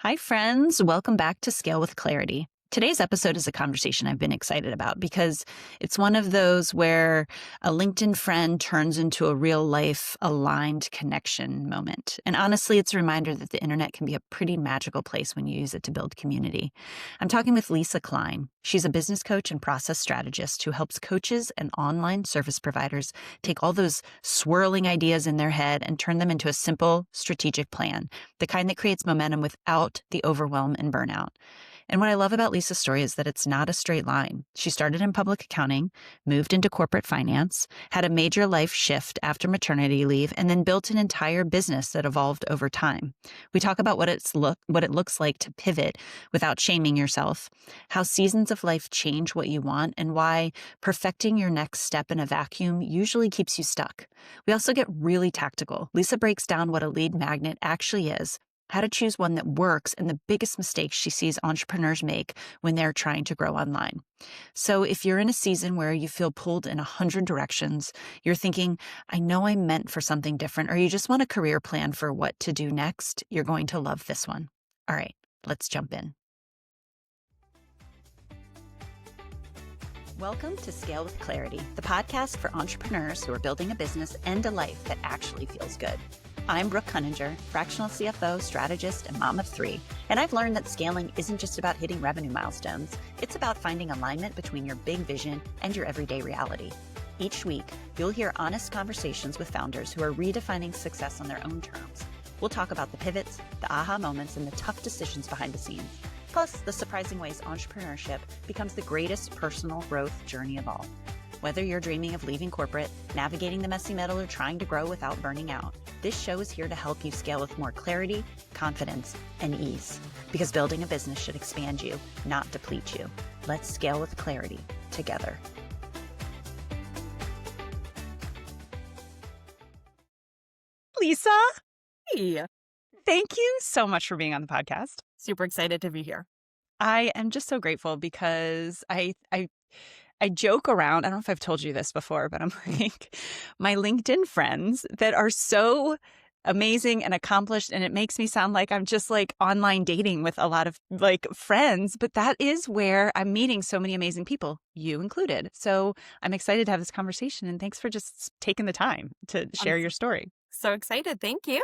Hi, friends. Welcome back to Scale with Clarity. Today's episode is a conversation I've been excited about because it's one of those where a LinkedIn friend turns into a real life aligned connection moment. And honestly, it's a reminder that the internet can be a pretty magical place when you use it to build community. I'm talking with Lisa Klein. She's a business coach and process strategist who helps coaches and online service providers take all those swirling ideas in their head and turn them into a simple strategic plan, the kind that creates momentum without the overwhelm and burnout. And what I love about Lisa's story is that it's not a straight line. She started in public accounting, moved into corporate finance, had a major life shift after maternity leave, and then built an entire business that evolved over time. We talk about what it looks like to pivot without shaming yourself, how seasons of life change what you want, and why perfecting your next step in a vacuum usually keeps you stuck. We also get really tactical. Lisa breaks down what a lead magnet actually is, how to choose one that works, and the biggest mistakes she sees entrepreneurs make when they're trying to grow online. So if you're in a season where you feel pulled in 100 directions, you're thinking, I know I'm meant for something different, or you just want a career plan for what to do next, you're going to love this one. All right, let's jump in. Welcome to Scale with Clarity, the podcast for entrepreneurs who are building a business and a life that actually feels good. I'm Brooke Koeninger, fractional CFO, strategist, and mom of three, and I've learned that scaling isn't just about hitting revenue milestones. It's about finding alignment between your big vision and your everyday reality. Each week, you'll hear honest conversations with founders who are redefining success on their own terms. We'll talk about the pivots, the aha moments, and the tough decisions behind the scenes, plus the surprising ways entrepreneurship becomes the greatest personal growth journey of all. Whether you're dreaming of leaving corporate, navigating the messy middle, or trying to grow without burning out, this show is here to help you scale with more clarity, confidence, and ease. Because building a business should expand you, not deplete you. Let's scale with clarity together. Lisa, Hey, thank you so much for being on the podcast. super excited to be here. I am just so grateful because I joke around. I don't know if I've told you this before, but I'm like, my LinkedIn friends that are so amazing and accomplished, and it makes me sound like I'm just like online dating with a lot of like friends, but that is where I'm meeting so many amazing people, you included. So I'm excited to have this conversation, and thanks for just taking the time to share I'm your story. so excited. Thank you.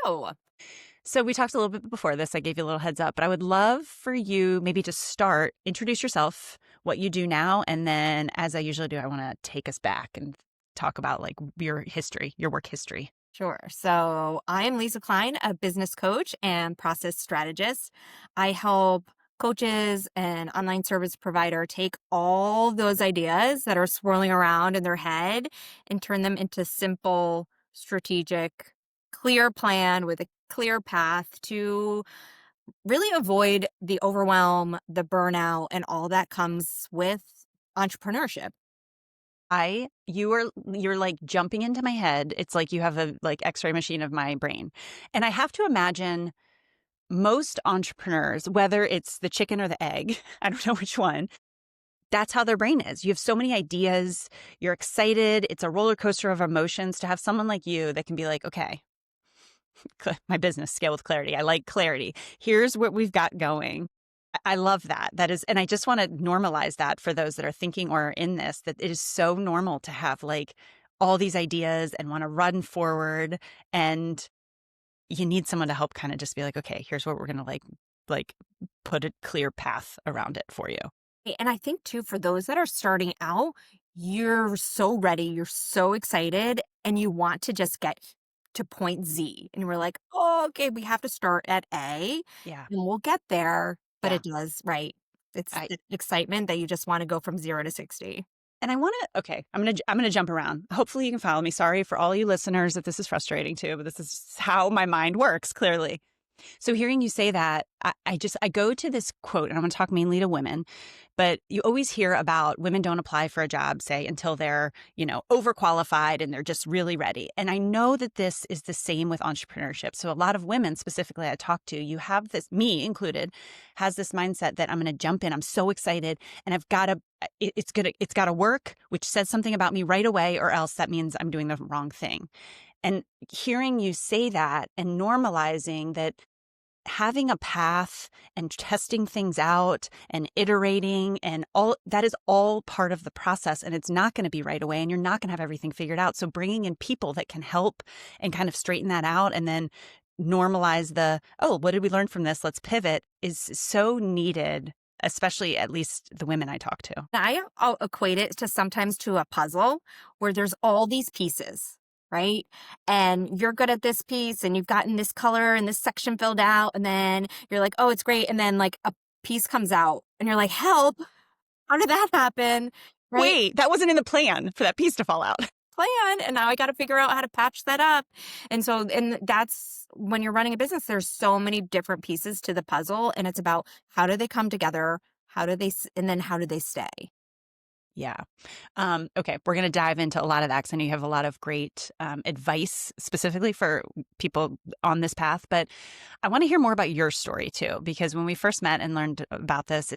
So we talked a little bit before this. I gave you a little heads up, but I would love for you maybe to start, introduce yourself, what you do now, and then as I usually do, I want to take us back and talk about like your history, your work history. Sure. So I am Lisa Klein, a business coach and process strategist. I help coaches and online service provider take all those ideas that are swirling around in their head and turn them into simple, strategic, clear plan with a clear path to really avoid the overwhelm, the burnout, and all that comes with entrepreneurship. You're like jumping into my head. It's like you have a like x-ray machine of my brain. And I have to imagine most entrepreneurs, whether it's the chicken or the egg, I don't know which one, that's how their brain is. You have so many ideas. You're excited. It's a roller coaster of emotions to have someone like you that can be like, okay, my business, scale with clarity. I like clarity. Here's what we've got going. I love that. That is, and I just want to normalize that for those that are thinking or are in this, that it is so normal to have like all these ideas and want to run forward. And you need someone to help kind of just be like, okay, here's what we're going to like put a clear path around it for you. And I think too, for those that are starting out, you're so ready, you're so excited, and you want to just get to point Z. And we're like, oh, okay, we have to start at A Yeah. and we'll get there. But Yeah. it does, right? It's I, the excitement that you just want to go from 0 to 60. and I want to, okay, I'm going to jump around. Hopefully you can follow me. Sorry for all you listeners if this is frustrating too, but this is how my mind works clearly. So hearing you say that, I go to this quote, and I'm going to talk mainly to women, but you always hear about women don't apply for a job, say, until they're, overqualified and they're just really ready. And I know that this is the same with entrepreneurship. So a lot of women specifically I talk to, you have this, me included, has this mindset that I'm going to jump in. I'm so excited and I've got to, it's got to work, which says something about me right away, or else that means I'm doing the wrong thing. And hearing you say that and normalizing that having a path and testing things out and iterating and all that is all part of the process, and it's not going to be right away, and you're not going to have everything figured out. So bringing in people that can help and kind of straighten that out and then normalize the, oh, what did we learn from this? Let's pivot is so needed, especially at least the women I talk to. I'll equate it to sometimes to a puzzle where there's all these pieces, right? And you're good at this piece and you've gotten this color and this section filled out. And then you're like, oh, it's great. And then like a piece comes out and you're like, help, how did that happen? Right? Wait, that wasn't in the plan for that piece to fall out. Plan. And now I got to figure out how to patch that up. And that's when you're running a business, there's so many different pieces to the puzzle. And it's about how do they come together? And then how do they stay? Yeah. Okay. We're going to dive into a lot of that because I know you have a lot of great advice specifically for people on this path. But I want to hear more about your story too, because when we first met and learned about this,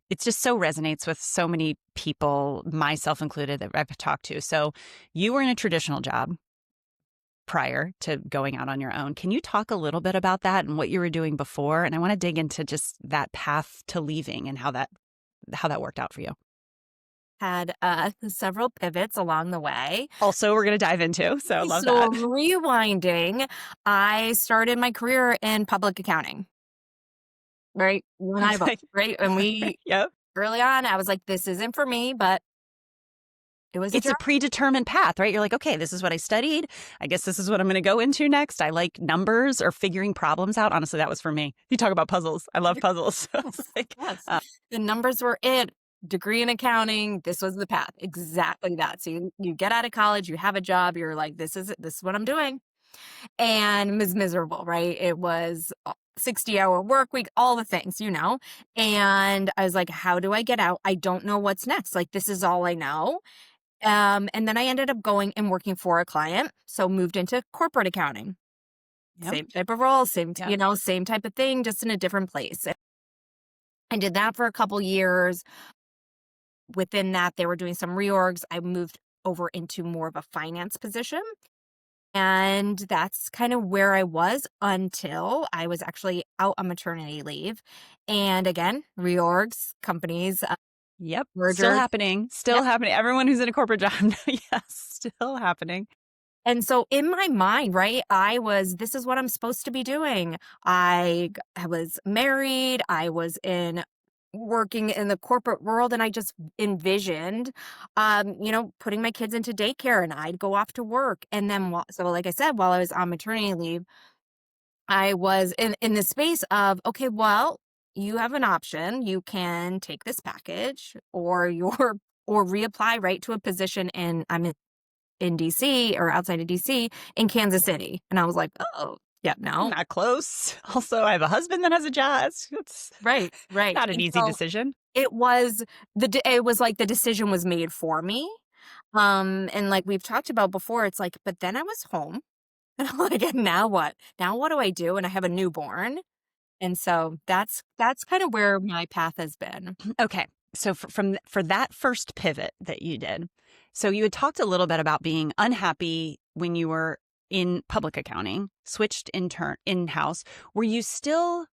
it just so resonates with so many people, myself included, that I've talked to. So you were in a traditional job prior to going out on your own. Can you talk a little bit about that and what you were doing before? And I want to dig into just that path to leaving and how that worked out for you. Had several pivots along the way. Also, we're going to dive into, so I love that. Rewinding, I started my career in public accounting. Right? You and I both, right? And we, Yep. early on, I was like, this isn't for me, but It's a predetermined path, right? You're like, okay, this is what I studied. I guess this is what I'm going to go into next. I like numbers or figuring problems out. Honestly, that was for me. You talk about puzzles. I love puzzles. Yes. The numbers were it. Degree in accounting. This was the path. Exactly that. So you get out of college, you have a job. You're like, this is it. This is what I'm doing. And it was miserable, right? It was 60-hour work week, all the things, And I was like, how do I get out? I don't know what's next. Like, this is all I know. And then I ended up going and working for a client. So moved into corporate accounting. Yep. Same type of role, same type of thing, just in a different place. I did that for a couple years. Within that, they were doing some reorgs. I moved over into more of a finance position. And that's kind of where I was until I was actually out on maternity leave. And again, reorgs, companies. Yep. Merger. Still happening. Still happening. Everyone who's in a corporate job, yes, still happening. And so in my mind, right, this is what I'm supposed to be doing. I was married. I was working in the corporate world, and I just envisioned, putting my kids into daycare, and I'd go off to work. And then, so like I said, while I was on maternity leave, I was in the space of, okay, well, you have an option. You can take this package or reapply right to a position I'm in DC or outside of DC in Kansas City. And I was like, oh, yeah, no. Not close. Also, I have a husband that has a job. It's right. Not an easy decision. It was like the decision was made for me. And like we've talked about before, it's like, but then I was home and I'm like, and now what? Now what do I do? And I have a newborn. And so that's kind of where my path has been. Okay. So for that first pivot that you did, so you had talked a little bit about being unhappy when you were in public accounting, switched in-house. Were you still,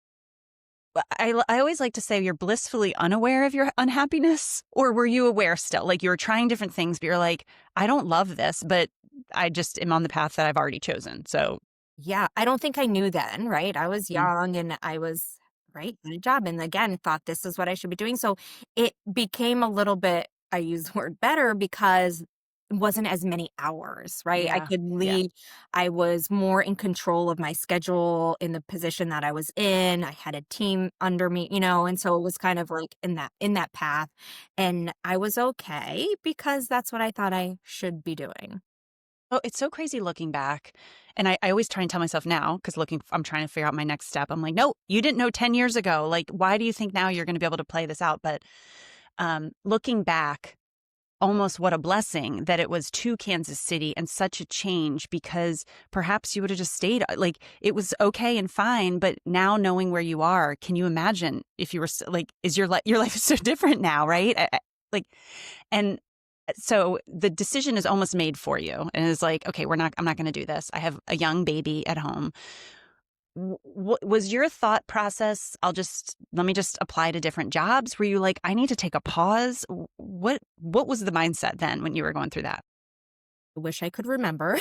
I always like to say you're blissfully unaware of your unhappiness, or were you aware still? Like you were trying different things, but you're like, I don't love this, but I just am on the path that I've already chosen. So yeah, I don't think I knew then, right? I was young and I was right in a job, and again thought this is what I should be doing. So it became a little bit, I use the word better, because it wasn't as many hours, right? I could leave. I was more in control of my schedule in the position that I was in. I had a team under me, and so it was kind of like in that path. And I was okay because that's what I thought I should be doing. Oh, it's so crazy looking back. And I always try and tell myself now, because I'm trying to figure out my next step. I'm like, no, you didn't know 10 years ago. Like, why do you think now you're going to be able to play this out? But looking back, almost what a blessing that it was to Kansas City and such a change, because perhaps you would have just stayed. Like, it was okay and fine. But now knowing where you are, can you imagine if you were like, your life is so different now, right? And so the decision is almost made for you, and it's like, okay, I'm not going to do this. I have a young baby at home. What was your thought process? Let me just apply to different jobs. Were you like, I need to take a pause? What was the mindset then when you were going through that? I wish I could remember.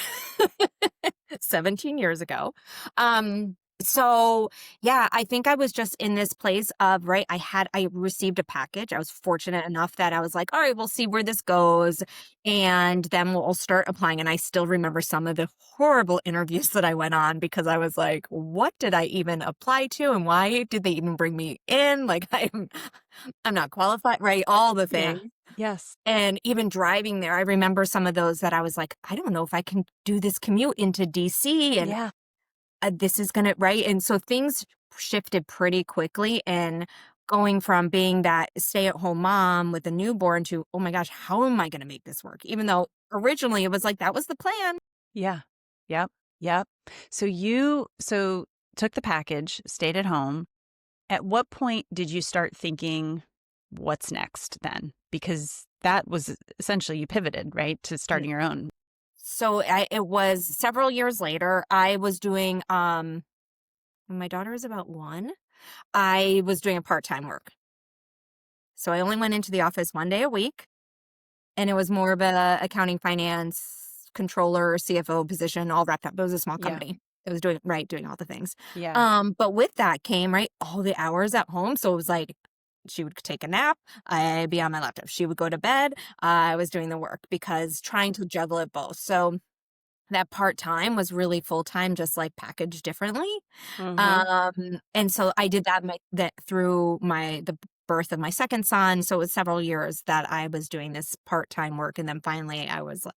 17 years ago. So yeah, I think I was just in this place of, right, I received a package. I was fortunate enough that I was like, all right, we'll see where this goes. And then we'll start applying. And I still remember some of the horrible interviews that I went on because I was like, what did I even apply to? And why did they even bring me in? Like I'm not qualified, right? All the Yeah. things. Yes. And even driving there, I remember some of those that I was like, I don't know if I can do this commute into DC, and Yeah. this is gonna, right? And so things shifted pretty quickly, and going from being that stay-at-home mom with a newborn to, oh my gosh, how am I gonna make this work? Even though originally it was like that was the plan. Yeah. Yep. Yep. So took the package, stayed at home. At what point did you start thinking, what's next then? Because that was essentially you pivoted, right, to Mm. starting your own. So it was several years later. I was doing when my daughter was about 1, I was doing a part-time work. So I only went into the office 1 day a week. And it was more of a accounting, finance, controller, CFO position all wrapped up. It was a small Yeah. company. It was doing all the things. Yeah. But with that came, right, all the hours at home. So it was like she would take a nap, I'd be on my laptop. She would go to bed, I was doing the work because trying to juggle it both. So that part-time was really full-time, just like packaged differently. Mhm. And so I did that through the birth of my second son. So it was several years that I was doing this part-time work. And then finally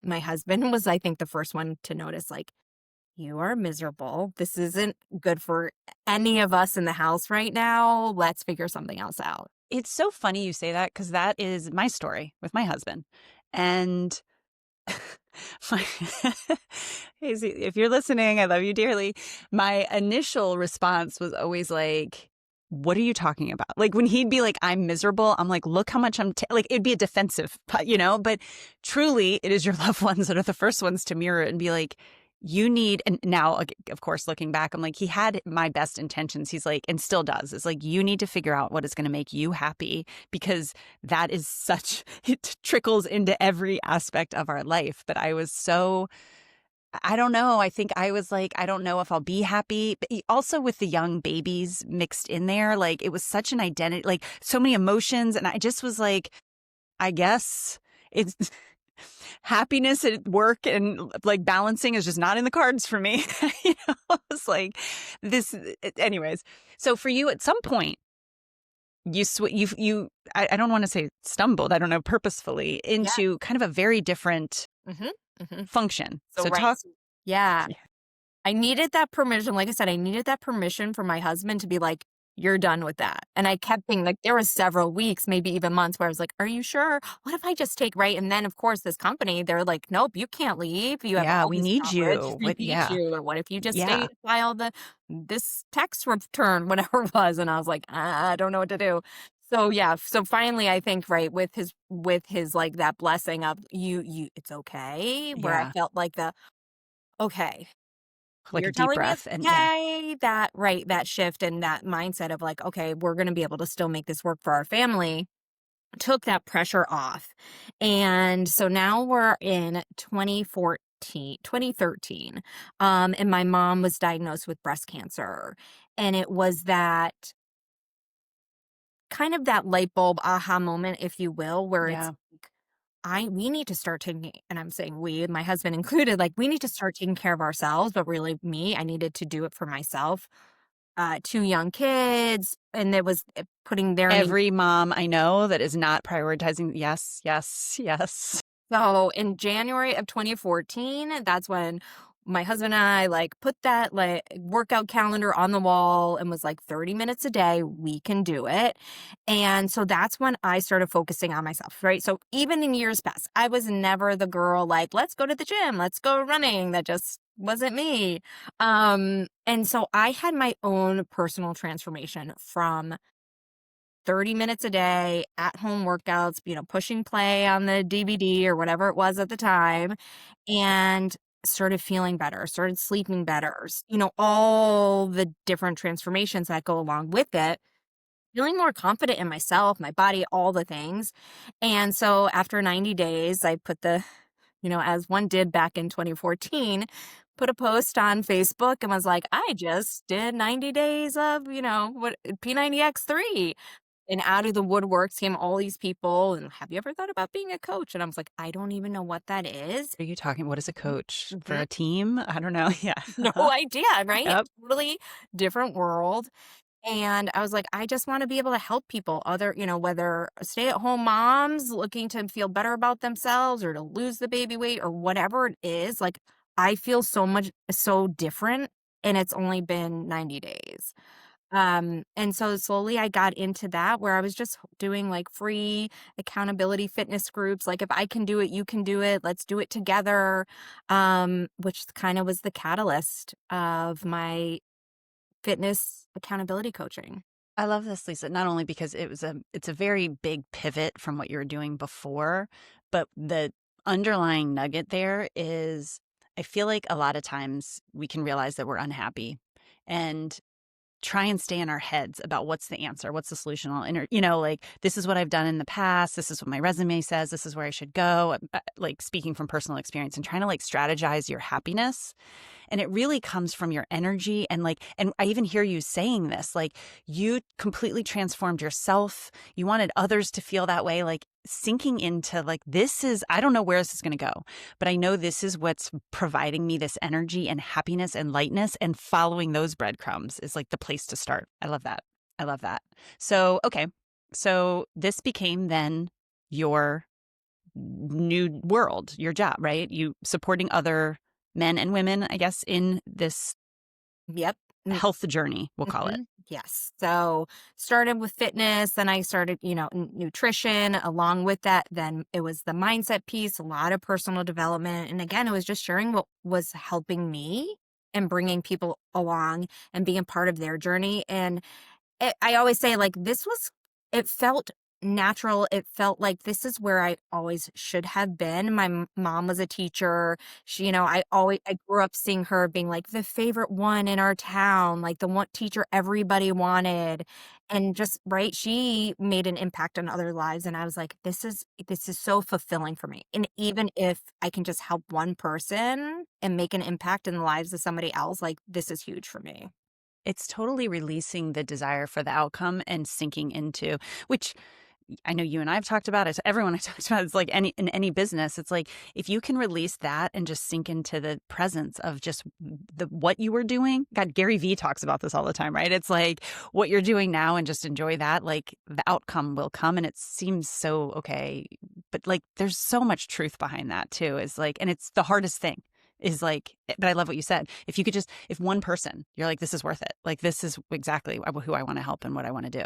my husband was, I think, the first one to notice, like, you are miserable. This isn't good for any of us in the house right now. Let's figure something else out. It's so funny you say that because that is my story with my husband. And my Hazy, if you're listening, I love you dearly. My initial response was always like, what are you talking about? Like when he'd be like, I'm miserable, I'm like, look how much like, it'd be a defensive, but truly it is your loved ones that are the first ones to mirror it and be like, you need, and now, of course, looking back, I'm like, he had my best intentions. He's like, and still does. It's like, you need to figure out what is going to make you happy because that is such, it trickles into every aspect of our life. But I was so, I don't know. I think I was like, I don't know if I'll be happy. But also with the young babies mixed in there, like it was such an identity, like so many emotions. And I just was like, I guess it's happiness at work and like balancing is just not in the cards for me. I was like, this, anyways. So for you, at some point, I don't want to say stumbled, I don't know, purposefully Yeah. into kind of a very different hmm hmm function. So, So right. talk. Yeah. I needed that permission. Like I said, I needed that permission from my husband to be like, you're done with that. And I kept thinking, like, there was several weeks, maybe even months where I was like, are you sure? What if I just take, right? And then, of course, this company, they're like, nope, you can't leave. You have Yeah, all we this need coverage. you. We What? need Yeah. you. Or what if you just stay Yeah. to file this tax return, whatever it was? And I was like, I don't know what to do. So yeah, so finally I think, right, with his like that blessing of it's okay, where I Yeah. felt like okay, Like a you're deep telling me it's breath. And yeah. okay, that, right, that shift and that mindset of like, okay, we're gonna be able to still make this work for our family, took that pressure off. And so now we're in 2013, and my mom was diagnosed with breast cancer. And it was that kind of that light bulb aha moment, if you will, where it's Yeah. like, we need to start taking, and I'm saying we, my husband included, like we need to start taking care of ourselves, but really me, I needed to do it for myself. 2 young kids, and it was putting their needs. Every mom I know that is not prioritizing. Yes. Yes. Yes. So in January of 2014, that's when my husband and I like put that like workout calendar on the wall and was like 30 minutes a day, we can do it. And so that's when I started focusing on myself, right? So even in years past, I was never the girl like, let's go to the gym, let's go running. That just wasn't me. And so I had my own personal transformation from 30 minutes a day, at home workouts, pushing play on the DVD or whatever it was at the time. And started feeling better, started sleeping better, all the different transformations that go along with it, feeling more confident in myself, my body, all the things. And so after 90 days, I put as one did back in 2014, put a post on Facebook and was like, I just did 90 days of, what P90X3. And out of the woodworks came all these people. And have you ever thought about being a coach? And I was like, I don't even know what that is. Are you talking, what is a coach for Mhm. a team? I don't know. Yeah. No idea, right? Yep. Totally different world. And I was like, I just want to be able to help people, whether stay at home moms looking to feel better about themselves or to lose the baby weight or whatever it is. Like, I feel so different. And it's only been 90 days. And so slowly I got into that where I was just doing like free accountability fitness groups. Like, if I can do it, you can do it. Let's do it together. Which kind of was the catalyst of my fitness accountability coaching. I love this, Lisa, not only because it's a very big pivot from what you were doing before, but the underlying nugget there is I feel like a lot of times we can realize that we're unhappy and try and stay in our heads about what's the answer, what's the solution. Like this is what I've done in the past. This is what my resume says. This is where I should go. Like speaking from personal experience and trying to like strategize your happiness. And it really comes from your energy. And I even hear you saying this, like you completely transformed yourself. You wanted others to feel that way, like sinking into like, I don't know where this is going to go, but I know this is what's providing me this energy and happiness and lightness, and following those breadcrumbs is like the place to start. I love that. I love that. So, okay. So this became then your new world, your job, right? You supporting other men and women, I guess, in this Yep. health journey, we'll call it. Yes. So started with fitness, then I started, nutrition along with that. Then it was the mindset piece, a lot of personal development. And again, it was just sharing what was helping me and bringing people along and being part of their journey. And I always say, like, it felt natural. It felt like this is where I always should have been. My mom was a teacher. She, I grew up seeing her being like the favorite one in our town, like the one teacher everybody wanted. And just, right, she made an impact on other lives. And I was like, this is so fulfilling for me. And even if I can just help one person and make an impact in the lives of somebody else, like, this is huge for me. It's totally releasing the desire for the outcome and sinking into, which I know you and I have talked about it. Everyone I talked about, it's like in any business, it's like if you can release that and just sink into the presence of just what you were doing. God, Gary Vee talks about this all the time, right? It's like what you're doing now and just enjoy that. Like the outcome will come, and it seems so okay, but like there's so much truth behind that too. Is like, and it's the hardest thing. Is like, but I love what you said. If you could if one person, you're like, this is worth it. Like this is exactly who I want to help and what I want to do.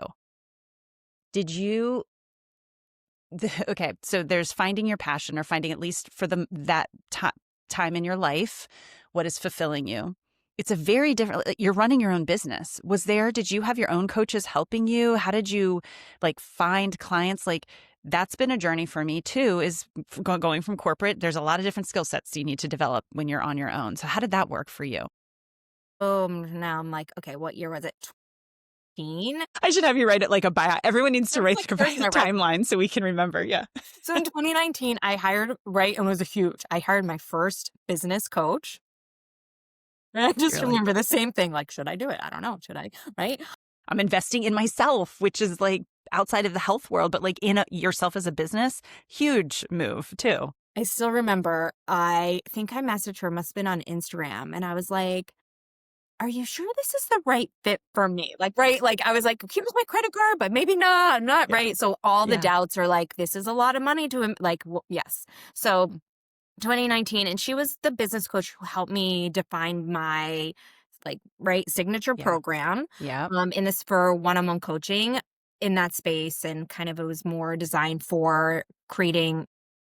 Did you okay, so there's finding your passion, or finding, at least for that time in your life, what is fulfilling you. It's a very different, you're running your own business. Did you have your own coaches helping you? How did you like find clients? Like that's been a journey for me too, is going from corporate. There's a lot of different skill sets you need to develop when you're on your own. So how did that work for you? Now I'm like, okay, what year was it? 20? I should have you write it like a bio. Everyone needs to write their There's my resume. timeline so we can remember. Yeah. So in 2019, I hired my first business coach. And I just You're like, remember the same thing. Like, should I do it? I don't know. Should I? Right. I'm investing in myself, which is like outside of the health world, but like yourself as a business, huge move too. I still remember, I think I messaged her, must have been on Instagram. And I was like, are you sure this is the right fit for me? Like, right. Like, I was like, here's my credit card, but maybe not. I'm not Yeah. right. So all the Yeah. doubts are like, this is a lot of money to him. Like, well, yes. So 2019, and she was the business coach who helped me define my signature Yeah. program Yeah. in this for one-on-one coaching in that space. And kind of it was more designed for creating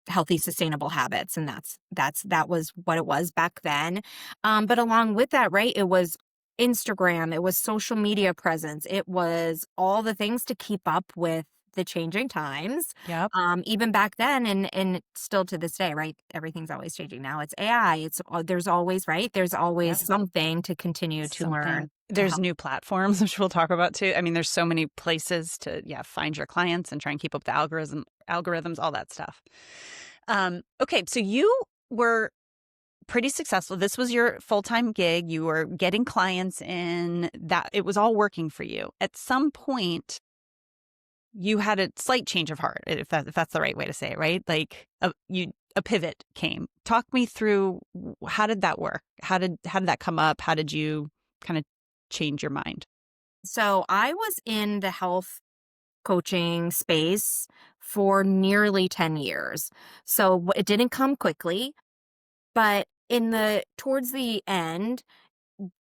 healthy, sustainable habits. And that was what it was back then. But along with that, right, it was Instagram, it was social media presence, it was all the things to keep up with the changing times. Yep. Even back then and still to this day, right? Everything's always changing now. It's AI. There's always, right? There's always Yep. something to continue to learn Something. to There's help. new platforms, which we'll talk about too. I mean, there's so many places to, find your clients and try and keep up with the algorithms, all that stuff. Okay. So you were pretty successful. This was your full-time gig. You were getting clients in, that it was all working for you. At some point, you had a slight change of heart, if that's the right way to say it, right? Like a pivot came. Talk me through, how did that work? How did that come up? How did you kind of change your mind? So I was in the health coaching space for nearly 10 years. So it didn't come quickly, but towards the end,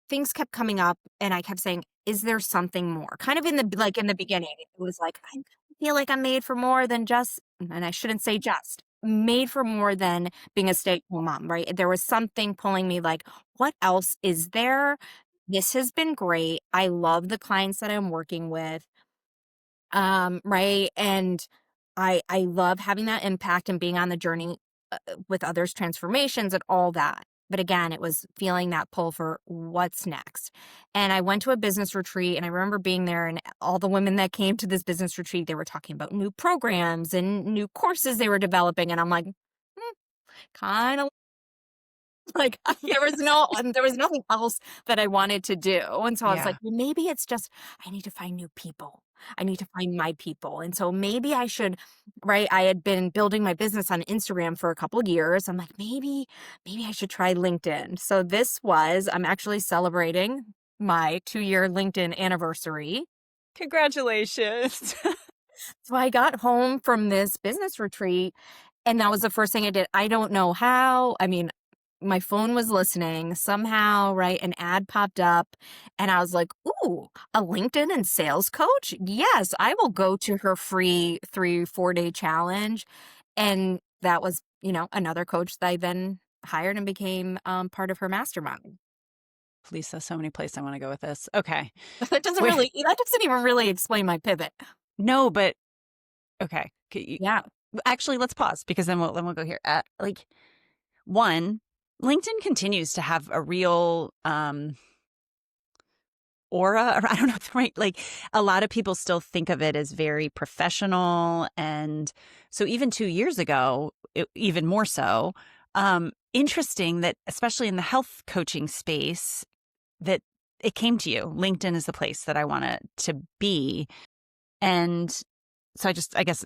things kept coming up and I kept saying, "Is there something more?" Kind of in the beginning, it was like, "I feel like I'm made for more than just," and I shouldn't say just, made for more than being a stay-at-home mom, right? There was something pulling me like, "What else is there?" This has been great. I love the clients that I'm working with. Right, and I love having that impact and being on the journey, with others' transformations and all that. But again, it was feeling that pull for what's next. And I went to a business retreat and I remember being there and all the women that came to this business retreat, they were talking about new programs and new courses they were developing. And I'm like, kind of like there was nothing else that I wanted to do. And so I was like, Yeah. well, maybe it's just I need to find new people. I need to find my people. And so maybe I should, right? I had been building my business on Instagram for a couple of years. I'm like, maybe I should try LinkedIn. So I'm actually celebrating my 2-year LinkedIn anniversary. Congratulations. So I got home from this business retreat and that was the first thing I did. I don't know how. I mean, my phone was listening somehow, right? An ad popped up and I was like, ooh, a LinkedIn and sales coach? Yes, I will go to her free 3-4 day challenge. And that was, another coach that I then hired and became part of her mastermind. Lisa, so many places I want to go with this. Okay. Wait, That doesn't even really explain my pivot. no, but okay. Yeah. Actually, let's pause because then we'll go here. Like, one, LinkedIn continues to have a real aura. Or I don't know, right? Like, a lot of people still think of it as very professional, and so even 2 years ago, even more so. Interesting that, especially in the health coaching space, that it came to you. LinkedIn is the place that I want to be, and so I guess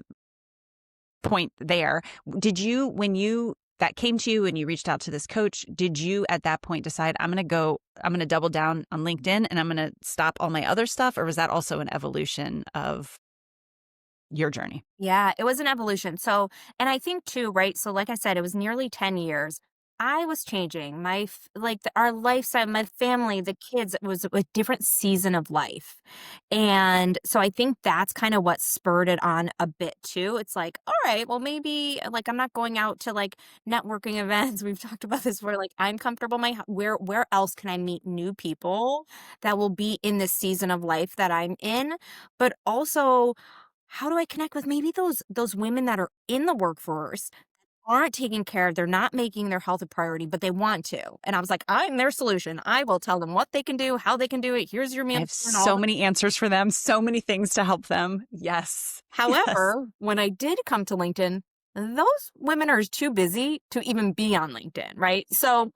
point there. Did you, when you that came to you and you reached out to this coach, did you at that point decide, I'm going to double down on LinkedIn and I'm going to stop all my other stuff? Or was that also an evolution of your journey? Yeah, it was an evolution. So, and I think too, right? So, like I said, it was nearly 10 years. I was changing our lifestyle, my family, the kids. It was a different season of life. And so I think that's kind of what spurred it on a bit too. It's like, all right, well, maybe like I'm not going out to like networking events. We've talked about this where like I'm comfortable. Where else can I meet new people that will be in this season of life that I'm in? But also, how do I connect with maybe those women that are in the workforce, aren't taking care of, they're not making their health a priority, but they want to. And I was like, I'm their solution. I will tell them what they can do, how they can do it. Here's your I meal have plan, all so the. many answers for them, so many things to help them. Yes. Yes. However, when I did come to LinkedIn, those women are too busy to even be on LinkedIn, right? So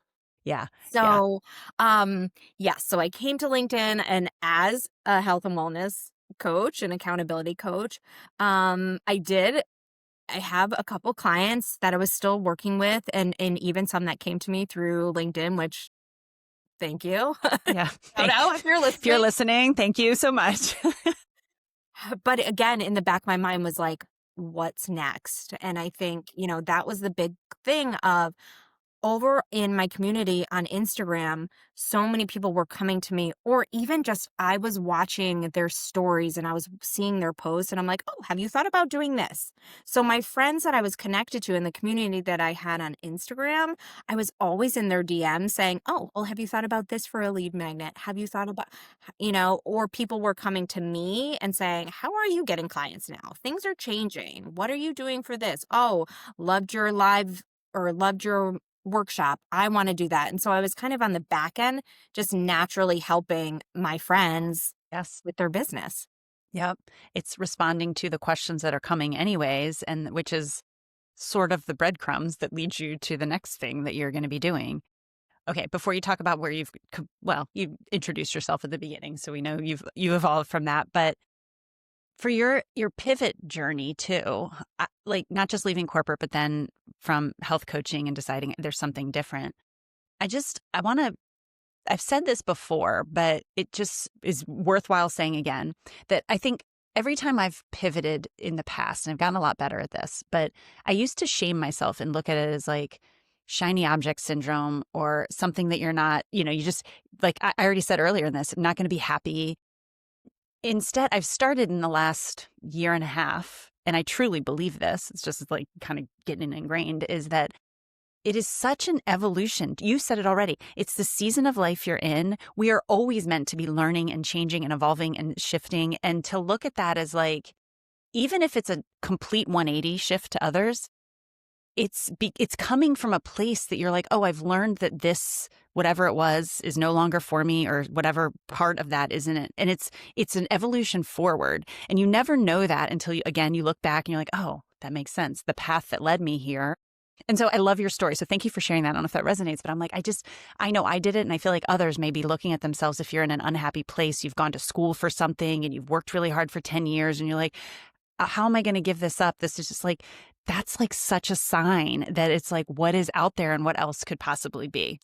Yeah. Yeah. so yes, so I came to LinkedIn and as a health and wellness coach and accountability coach, I have a couple clients that I was still working with and even some that came to me through LinkedIn, which thank you. Yeah. Shout out if you're If you're listening. listening, thank you so much. But again, in the back of my mind was like, what's next? And I think, that was the big thing of, over in my community on Instagram, so many people were coming to me, or even just I was watching their stories and I was seeing their posts, and I'm like, oh, have you thought about doing this? So, my friends that I was connected to in the community that I had on Instagram, I was always in their DM saying, oh, well, have you thought about this for a lead magnet? Have you thought about, or people were coming to me and saying, how are you getting clients now? Things are changing. What are you doing for this? Oh, loved your live or loved your workshop. I want to do that. And so I was kind of on the back end, just naturally helping my friends Yes. with their business. Yep. It's responding to the questions that are coming anyways, and which is sort of the breadcrumbs that leads you to the next thing that you're going to be doing. Okay, before you talk about where you introduced yourself at the beginning, so we know you evolved from that. But for your pivot journey too, like not just leaving corporate, but then from health coaching and deciding there's something different. I want to. I've said this before, but it just is worthwhile saying again that I think every time I've pivoted in the past, and I've gotten a lot better at this, but I used to shame myself and look at it as like shiny object syndrome or something that you're not, you just like I already said earlier in this, I'm not going to be happy. Instead, I've started in the last year and a half, and I truly believe this. It's just like kind of getting ingrained is that it is such an evolution. You said it already. It's the season of life you're in. We are always meant to be learning and changing and evolving and shifting. And to look at that as like, even if it's a complete 180 shift to others, it's coming from a place that you're like, oh, I've learned that this, whatever it was, is no longer for me, or whatever part of that isn't it. And it's an evolution forward. And you never know that until you look back and you're like, oh, that makes sense. The path that led me here. And so I love your story. So thank you for sharing that. I don't know if that resonates, but I'm like, I know I did it. And I feel like others may be looking at themselves. If you're in an unhappy place, you've gone to school for something and you've worked really hard for 10 years and you're like, how am I going to give this up? This is just like, that's like such a sign that it's like, what is out there and what else could possibly be?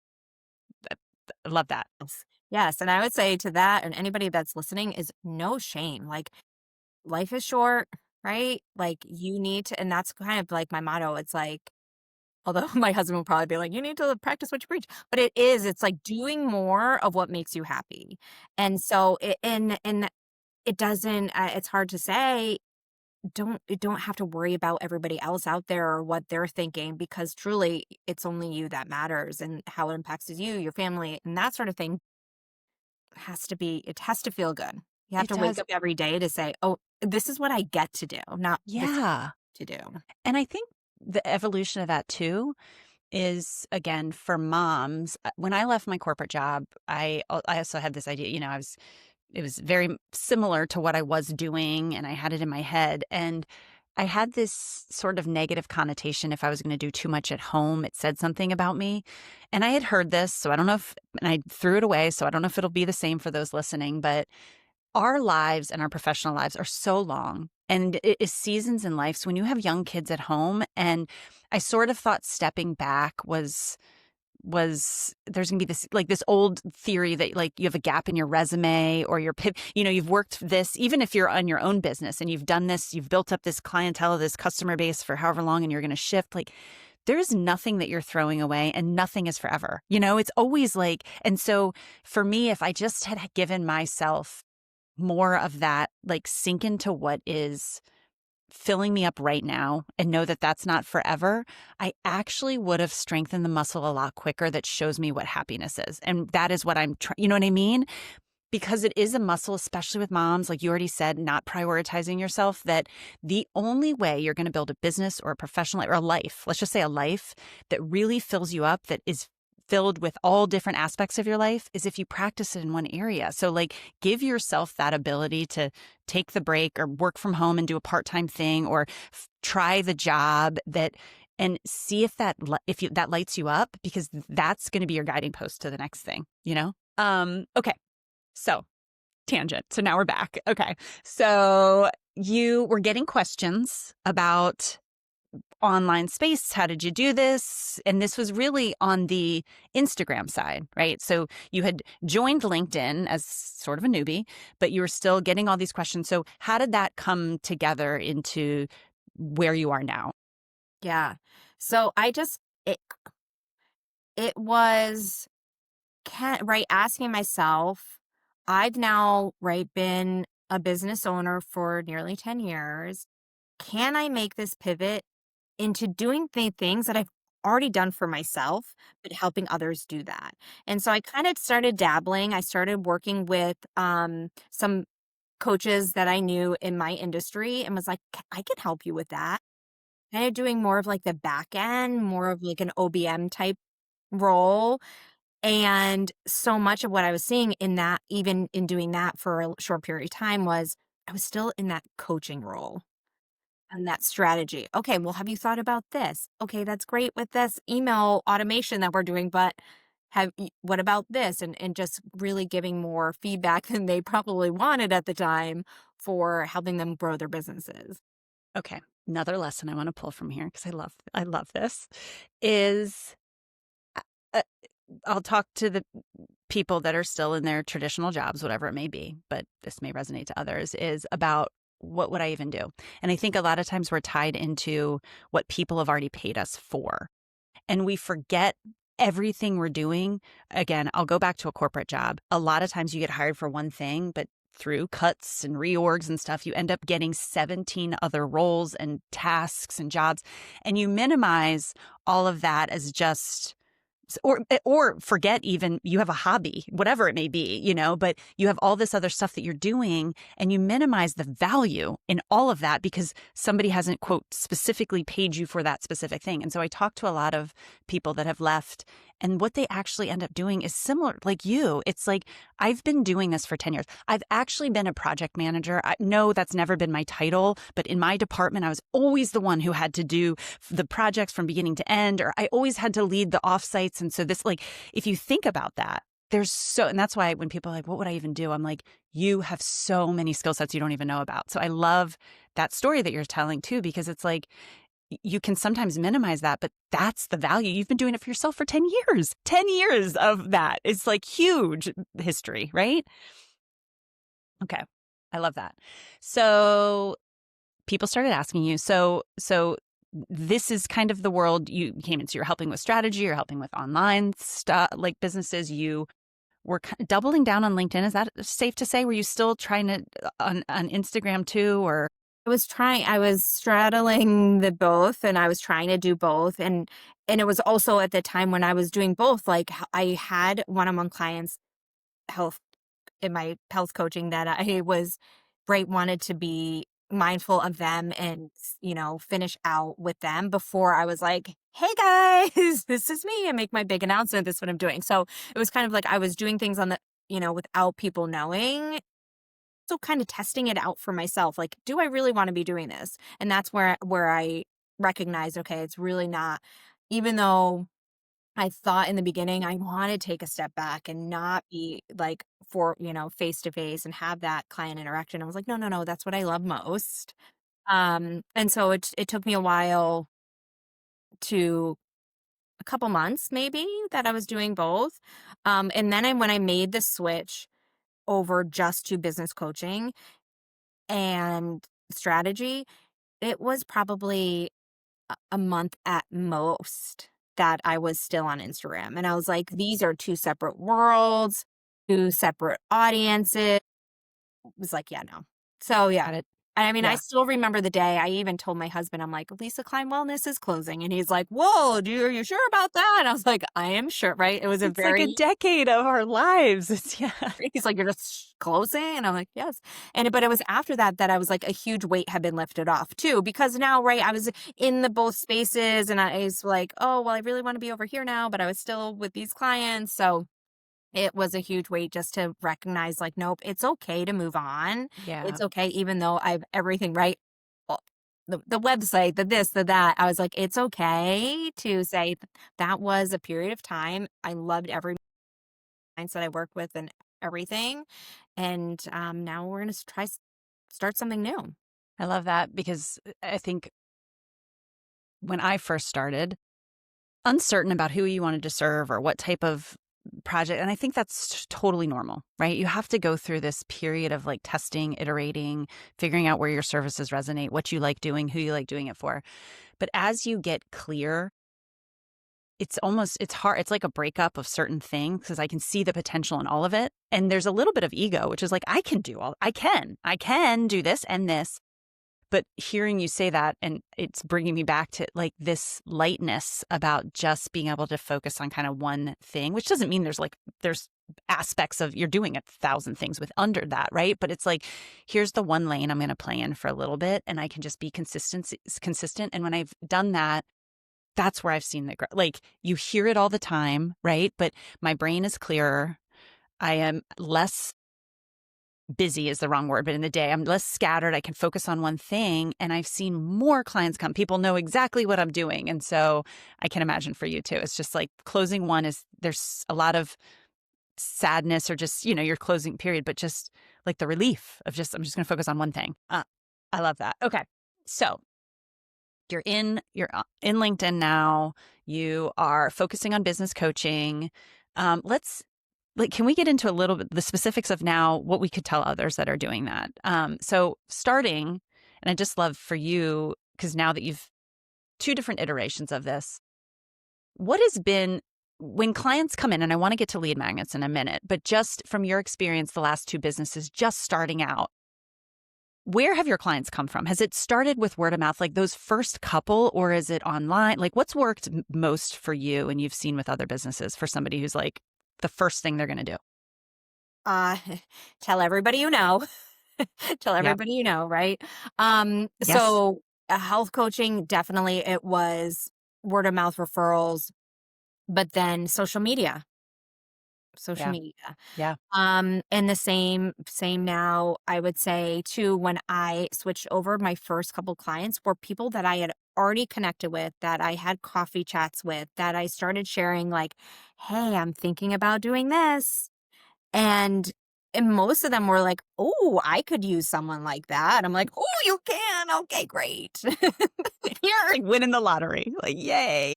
I love that. Yes. Yes. And I would say to that and anybody that's listening is no shame. Like life is short, right? Like you need to, and that's kind of like my motto. It's like, although my husband will probably be like, you need to practice what you preach. But it's like doing more of what makes you happy. And so, and it doesn't, it's hard to say, you don't have to worry about everybody else out there or what they're thinking, because truly it's only you that matters, and how it impacts you, your family, and that sort of thing it has to feel good. You have It to wake does. up every day to say, oh, this is what I get to do, not this Yeah. to do. And I think the evolution of that too is, again, for moms. When I left my corporate job, I also had this idea, it was very similar to what I was doing, and I had it in my head. And I had this sort of negative connotation. If I was going to do too much at home, it said something about me. And I had heard this, so I don't know and I threw it away. So I don't know if it'll be the same for those listening, but our lives and our professional lives are so long, and it is seasons in life. So when you have young kids at home, and I sort of thought stepping back was there's gonna be this old theory that like you have a gap in your resume or you've worked this, even if you're on your own business and you've done this, you've built up this clientele, this customer base for however long, and you're going to shift. Like there's nothing that you're throwing away, and nothing is forever. It's always like, and so for me, if I just had given myself more of that, like sink into what is filling me up right now and know that that's not forever, I actually would have strengthened the muscle a lot quicker that shows me what happiness is. And that is what I'm trying, you know what I mean? Because it is a muscle, especially with moms, like you already said, not prioritizing yourself, that the only way you're going to build a business or a professional life or a life, let's just say a life that really fills you up, that is filled with all different aspects of your life, is if you practice it in one area. So like give yourself that ability to take the break or work from home and do a part-time thing, or try the job and see if that lights you up, because that's going to be your guiding post to the next thing, Okay. So tangent. So now we're back. Okay. So you were getting questions about online space. How did you do this? And this was really on the Instagram side, right? So you had joined LinkedIn as sort of a newbie, but you were still getting all these questions. So how did that come together into where you are now? Yeah. So it was right, asking myself, I've now, right, been a business owner for nearly 10 years. Can I make this pivot into doing the things that I've already done for myself, but helping others do that? And so I kind of started dabbling. I started working with some coaches that I knew in my industry and was like, I can help you with that. Kind of doing more of like the back end, more of like an OBM type role. And so much of what I was seeing in that, even in doing that for a short period of time, was I was still in that coaching role and that strategy. Okay, well, have you thought about this? Okay, that's great with this email automation that we're doing, but what about this? And just really giving more feedback than they probably wanted at the time for helping them grow their businesses. Okay. Another lesson I want to pull from here because I love this is uh, I'll talk to the people that are still in their traditional jobs, whatever it may be, but this may resonate to others, is about what would I even do? And I think a lot of times we're tied into what people have already paid us for. And we forget everything we're doing. Again, I'll go back to a corporate job. A lot of times you get hired for one thing, but through cuts and reorgs and stuff, you end up getting 17 other roles and tasks and jobs. And you minimize all of that as just or forget even you have a hobby, whatever it may be, but you have all this other stuff that you're doing and you minimize the value in all of that because somebody hasn't, quote, specifically paid you for that specific thing. And so I talk to a lot of people that have left and what they actually end up doing is similar, like you. It's like, I've been doing this for 10 years. I've actually been a project manager. No, that's never been my title, but in my department, I was always the one who had to do the projects from beginning to end, or I always had to lead the offsites. And so this, like, if you think about that, and that's why when people are like, what would I even do? I'm like, you have so many skill sets you don't even know about. So I love that story that you're telling too, because it's like, you can sometimes minimize that, but that's the value. You've been doing it for yourself for 10 years. 10 years of that. It's like huge history, right? Okay. I love that. So people started asking you, so this is kind of the world you came into. You're helping with strategy, you're helping with online stuff, like businesses. You were doubling down on LinkedIn. Is that safe to say? Were you still trying to on Instagram too, or? I was straddling the both and I was trying to do both. And it was also at the time when I was doing both, like I had one-on-one clients health in my health coaching that I was right, wanted to be mindful of them and, finish out with them before I was like, hey guys, this is me, and make my big announcement. This is what I'm doing. So it was kind of like I was doing things on the, without people knowing. So kind of testing it out for myself. Like, do I really want to be doing this? And that's where I recognized, okay, it's really not, even though I thought in the beginning I want to take a step back and not be like for, face to face and have that client interaction. I was like, no, no, no, that's what I love most. And so it took me a while, to a couple months maybe, that I was doing both. And then when I made the switch over just to business coaching and strategy, it was probably a month at most that I was still on Instagram. And I was like, these are two separate worlds, two separate audiences. It was like, yeah, no. So yeah. Got it. I mean, I Yeah. still remember the day. I even told my husband, I'm like, Lisa Klein Wellness is closing. And he's like, whoa, are you sure about that? And I was like, I am sure, right? It was a It's like a very, decade of our lives. Yeah. he's like, you're just closing? And I'm like, yes. But it was after that that I was like, a huge weight had been lifted off too, because now, right, I was in the both spaces and I was like, oh, well, I really want to be over here now, but I was still with these clients. So it was a huge weight just to recognize, like, nope, it's okay to move on. Yeah. It's okay, even though I've everything right. Well, the website, the this, the that. I was like, it's okay to say that was a period of time. I loved every clients that I worked with and everything. And now we're going to start something new. I love that because I think when I first started, uncertain about who you wanted to serve or what type of project. And I think that's totally normal, right? You have to go through this period of like testing, iterating, figuring out where your services resonate, what you like doing, who you like doing it for. But as you get clear, it's hard. It's like a breakup of certain things because I can see the potential in all of it. And there's a little bit of ego, which is like, I can do this and this. But hearing you say that, and it's bringing me back to like this lightness about just being able to focus on kind of one thing, which doesn't mean there's aspects of you're doing 1,000 things with under that, right? But it's like, here's the one lane I'm going to play in for a little bit, and I can just be consistent. And when I've done that, that's where I've seen the growth. Like you hear it all the time, right? But my brain is clearer. I am less busy is the wrong word, but in the day, I'm less scattered. I can focus on one thing. And I've seen more clients come. People know exactly what I'm doing. And so I can imagine for you too. It's just like closing one there's a lot of sadness or just, your closing period, but just like the relief of I'm just going to focus on one thing. I love that. Okay. So you're in LinkedIn now. You are focusing on business coaching. Can we get into a little bit the specifics of now what we could tell others that are doing that? So starting, and I just love for you, because now that you've 2 different iterations of this, what has been when clients come in, and I want to get to lead magnets in a minute, but just from your experience, the last 2 businesses just starting out, where have your clients come from? Has it started with word of mouth, like those first couple, or is it online? Like what's worked most for you and you've seen with other businesses for somebody who's like, the first thing they're going to do? Uh, tell everybody you know. Tell Yep. everybody you know, right? Yes. So health coaching, definitely it was word of mouth referrals, but then social Yeah. media. Yeah. And the same now, I would say too, when I switched over, my first couple clients were people that I had already connected with, that I had coffee chats with, that I started sharing like, hey, I'm thinking about doing this. And most of them were like, oh, I could use someone like that. I'm like, oh, you can? Okay, great. You're like winning the lottery. Like, yay.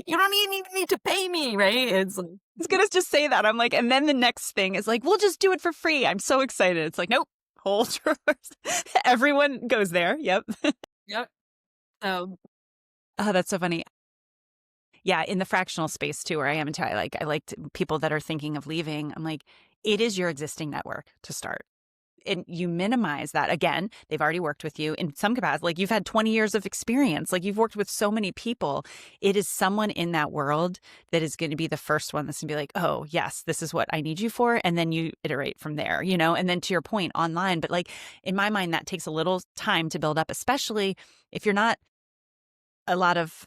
You don't even need to pay me, right? It's like, I was going to just say that. I'm like, and then the next thing is like, we'll just do it for free. I'm so excited. It's like, nope, hold yours. Everyone goes there. Yep. yep. So Oh, that's so funny. Yeah, in the fractional space too, where I am until I like people that are thinking of leaving. I'm like, it is your existing network to start. And you minimize that. Again, they've already worked with you in some capacity. Like you've had 20 years of experience. Like you've worked with so many people. It is someone in that world that is going to be the first one that's going to be like, oh, yes, this is what I need you for. And then you iterate from there, and then to your point online. But like in my mind, that takes a little time to build up, especially if you're not a lot of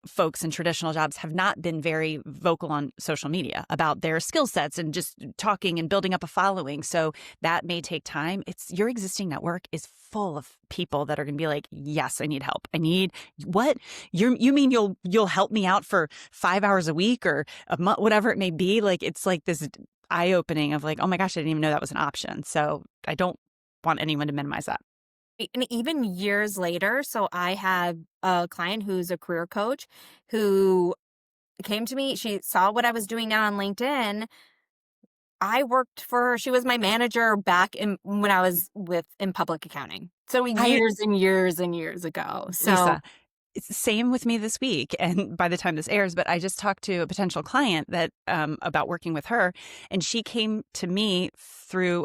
folks in traditional jobs have not been very vocal on social media about their skill sets and just talking and building up a following. So that may take time. It's your existing network is full of people that are going to be like, yes, I need help. I need what you mean you'll help me out for 5 hours a week or a month, whatever it may be. Like, it's like this eye opening of like, oh my gosh, I didn't even know that was an option. So I don't want anyone to minimize that. and even years later, so I have a client who's a career coach who came to me. She saw what I was doing now on LinkedIn. I worked for her. She was my manager back when I was in public accounting. So I, years and years and years ago. So Lisa, it's the same with me this week. And by the time this airs, but I just talked to a potential client that about working with her, and she came to me through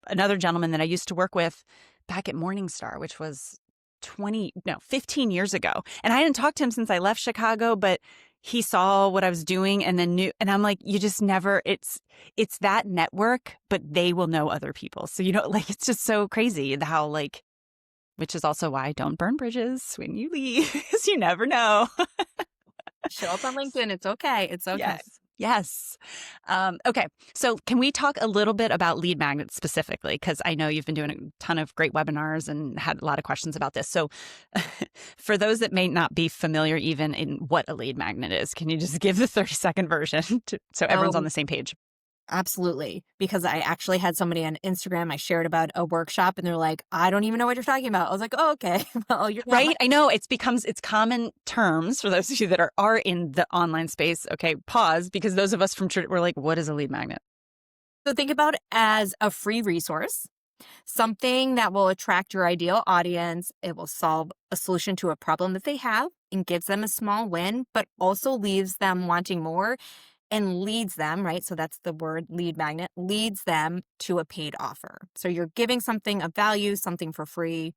another gentleman that I used to work with back at Morningstar, which was 15 years ago. And I hadn't talked to him since I left Chicago, but he saw what I was doing and then knew. And I'm like, you just never, it's that network, but they will know other people. So, like, it's just so crazy how like, which is also why I don't burn bridges when you leave, because you never know. show up on LinkedIn. It's okay. It's okay. Yes. Yes. Okay. So can we talk a little bit about lead magnets specifically? Because I know you've been doing a ton of great webinars and had a lot of questions about this. So for those that may not be familiar even in what a lead magnet is, can you just give the 30-second version so everyone's on Oh, the same page? absolutely. Because I actually had somebody on Instagram, I shared about a workshop and they're like, I don't even know what you're talking about. I was like, oh, okay. Well, you're not Right? I know it's common terms for those of you that are in the online space. Okay, pause, because those of us from we're like, what is a lead magnet? So think about it as a free resource Something that will attract your ideal audience. It will solve a solution to a problem that they have and gives them a small win, but also leaves them wanting more and leads them, right? So that's the word lead magnet, leads them to a paid offer. So you're giving something of value, something for free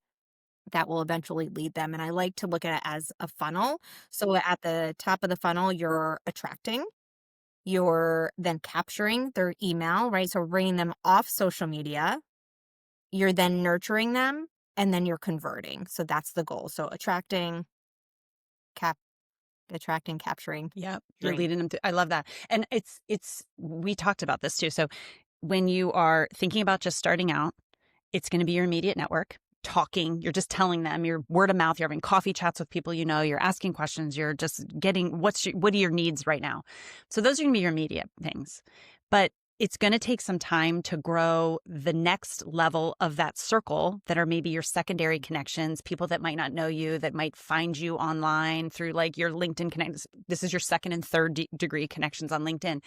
that will eventually lead them. And I like to look at it as a funnel. So at the top of the funnel, you're attracting, you're then capturing their email, right? So bringing them off social media. You're then nurturing them and then you're converting. So that's the goal. So cap, attracting, capturing, Yep. You're nurturing. leading them to, I love that. And we talked about this too. So when you are thinking about just starting out, it's going to be your immediate network talking. You're just telling them your word of mouth. You're having coffee chats with people you know. You're asking questions. You're just getting what are your needs right now. So those are going to be your immediate things. But it's going to take some time to grow the next level of that circle that are maybe your secondary connections, people that might not know you, that might find you online through like your LinkedIn connections. This is your second and third degree connections on LinkedIn.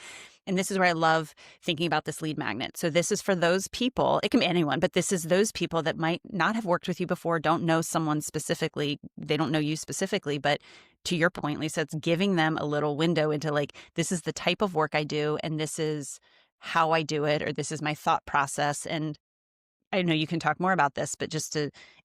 And this is where I love thinking about this lead magnet. So this is for those people, it can be anyone, but this is those people that might not have worked with you before, don't know someone specifically, they don't know you specifically, but to your point, Lisa, it's giving them a little window into like, this is the type of work I do, and this is how I do it, or this is my thought process. And I know you can talk more about this, but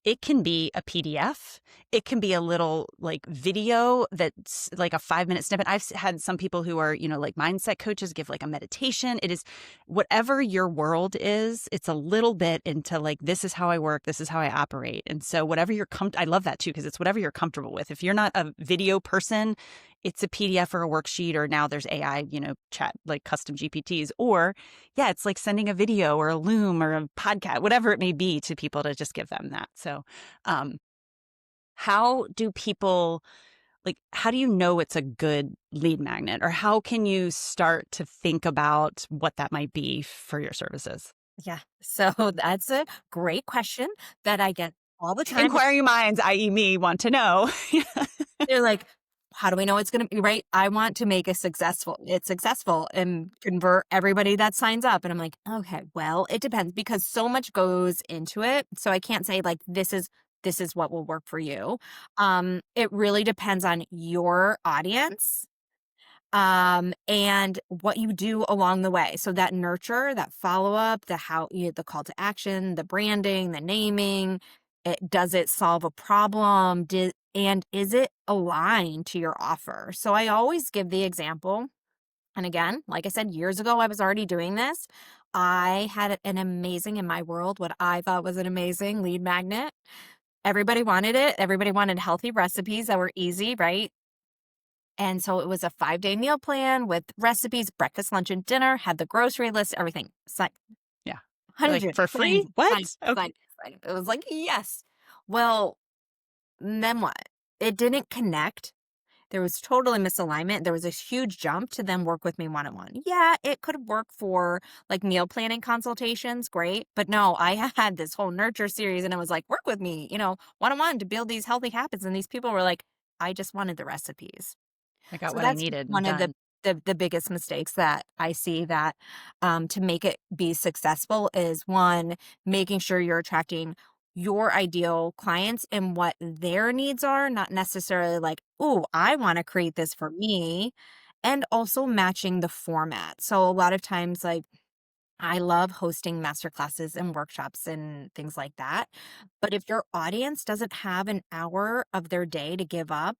it can be a PDF. It can be a little like video that's like a 5-minute snippet. I've had some people who are, like mindset coaches give like a meditation. It is whatever your world is, it's a little bit into like, this is how I work. This is how I operate. And so whatever I love that too, because it's whatever you're comfortable with. If you're not a video person, it's a PDF or a worksheet, or now there's AI, chat, like custom GPTs, or yeah, it's like sending a video or a Loom or a podcast, whatever it may be, to people to just give them that. So, how do people, how do you know it's a good lead magnet, or how can you start to think about what that might be for your services? Yeah. So that's a great question that I get all the time. Inquiring minds, i.e. me, want to know. They're like, how do we know it's going to be right? I want to make it successful and convert everybody that signs up. And I'm like, okay, well, it depends because so much goes into it. So I can't say like, this is what will work for you. It really depends on your audience, and what you do along the way. So that nurture, that follow up, the call to action, the branding, the naming, does it solve a problem? And is it aligned to your offer? So I always give the example. And again, like I said, years ago, I was already doing this. I had an amazing, in my world, what I thought was an amazing lead magnet. Everybody wanted it. Everybody wanted healthy recipes that were easy, right? And so it was a 5-day meal plan with recipes, breakfast, lunch, and dinner, had the grocery list, everything. Sign, Yeah. Like 100, for sign, free? What? sign, Okay. sign, sign. It was like, yes. Well, then what? It didn't connect. There was totally misalignment. There was a huge jump to then work with me one-on-one. Yeah, it could work for like meal planning consultations, great. But no, I had this whole nurture series and it was like, work with me, one-on-one to build these healthy habits. And these people were like, I just wanted the recipes. I got So what I that's needed and one of done. the biggest mistakes that I see that to make it be successful is one, making sure you're attracting your ideal clients and what their needs are, not necessarily like, oh, I want to create this for me. And also matching the format. So a lot of times, like, I love hosting masterclasses and workshops and things like that. But if your audience doesn't have an hour of their day to give up,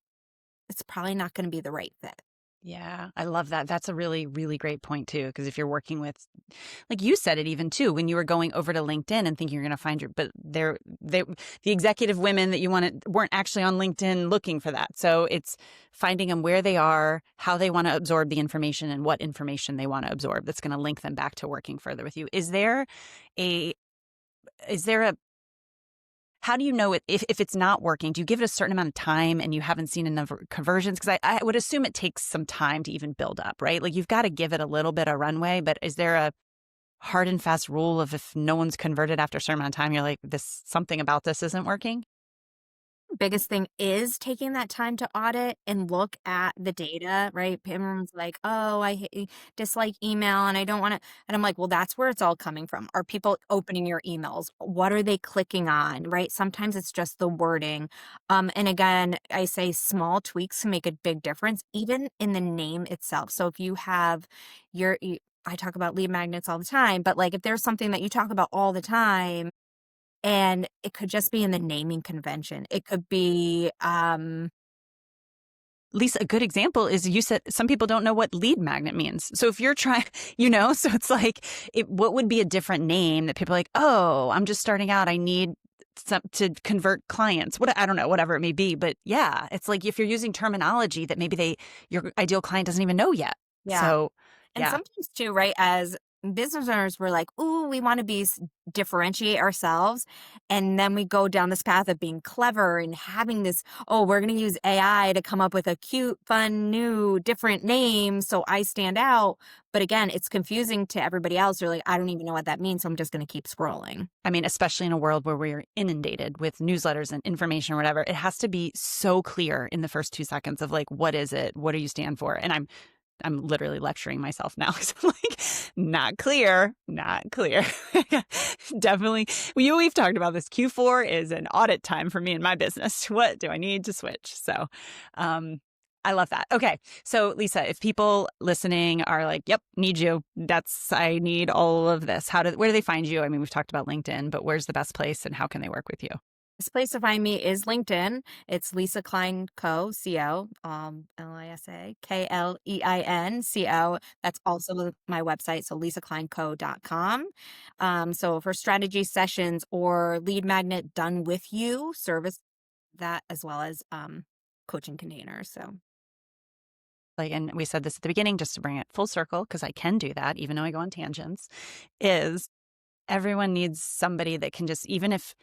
it's probably not going to be the right fit. Yeah, I love that. That's a really, really great point too. Because if you're working with, like you said it even too, when you were going over to LinkedIn and thinking you're going to find but the executive women that you wanted weren't actually on LinkedIn looking for that. So it's finding them where they are, how they want to absorb the information, and what information they want to absorb that's going to link them back to working further with you. A, is there a how do you know if it's not working? Do you give it a certain amount of time and you haven't seen enough conversions? Because I would assume it takes some time to even build up, right? Like you've got to give it a little bit of runway, but is there a hard and fast rule of if no one's converted after a certain amount of time, you're like, something about this isn't working? Biggest thing is taking that time to audit and look at the data, right? Everyone's like, "Oh, dislike email and I don't want to." And I'm like, "Well, that's where it's all coming from. Are people opening your emails? What are they clicking on?" Right? Sometimes it's just the wording. And again, I say small tweaks can make a big difference, even in the name itself. So if you have I talk about lead magnets all the time, but like if there's something that you talk about all the time and it could just be in the naming convention. It could be, Lisa, a good example is you said some people don't know what lead magnet means. So if you're trying, so it's like, what would be a different name that people are like, oh, I'm just starting out. I need some to convert clients. I don't know, whatever it may be. But yeah, it's like if you're using terminology that maybe your ideal client doesn't even know yet. yeah. So And yeah. sometimes too, right, as business owners, we're like, "Ooh, we wanna differentiate ourselves," and then we go down this path of being clever and having this, "Oh, we're gonna use AI to come up with a cute, fun, new, different name so I stand out." But again, it's confusing to everybody else. They're like, "I don't even know what that means, so I'm just gonna keep scrolling." I mean, especially in a world where we're inundated with newsletters and information or whatever, it has to be so clear in the first 2 seconds of like, what is it? What do you stand for? And I'm literally lecturing myself now. I'm like, not clear, not clear. Definitely. We've talked about this. Q4 is an audit time for me in my business. What do I need to switch? So, I love that. Okay. So Lisa, if people listening are like, yep, need you. I need all of this. Where do they find you? I mean, we've talked about LinkedIn, but where's the best place and how can they work with you? This place to find me is LinkedIn. It's Lisa Klein Co. Co. Lisa Klein Co. That's also my website, so lisakleinco.com. So for strategy sessions or lead magnet done with you, service that as well as coaching containers. So Like, and we said this at the beginning, just to bring it full circle, because I can do that, even though I go on tangents, is everyone needs somebody that can just, even if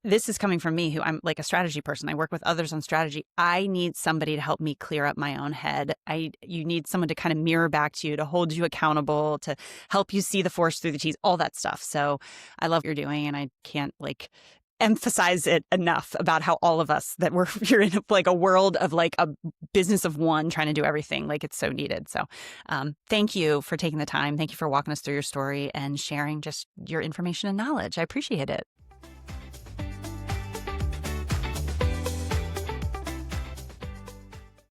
this is coming from me, who I'm like a strategy person, I work with others on strategy. I need somebody to help me clear up my own head. You need someone to kind of mirror back to you, to hold you accountable, to help you see the forest through the trees, all that stuff. So I love what you're doing, and I can't emphasize it enough about how all of us you're in like a world of like a business of one trying to do everything. Like it's so needed. So thank you for taking the time. Thank you for walking us through your story and sharing just your information and knowledge. I appreciate it.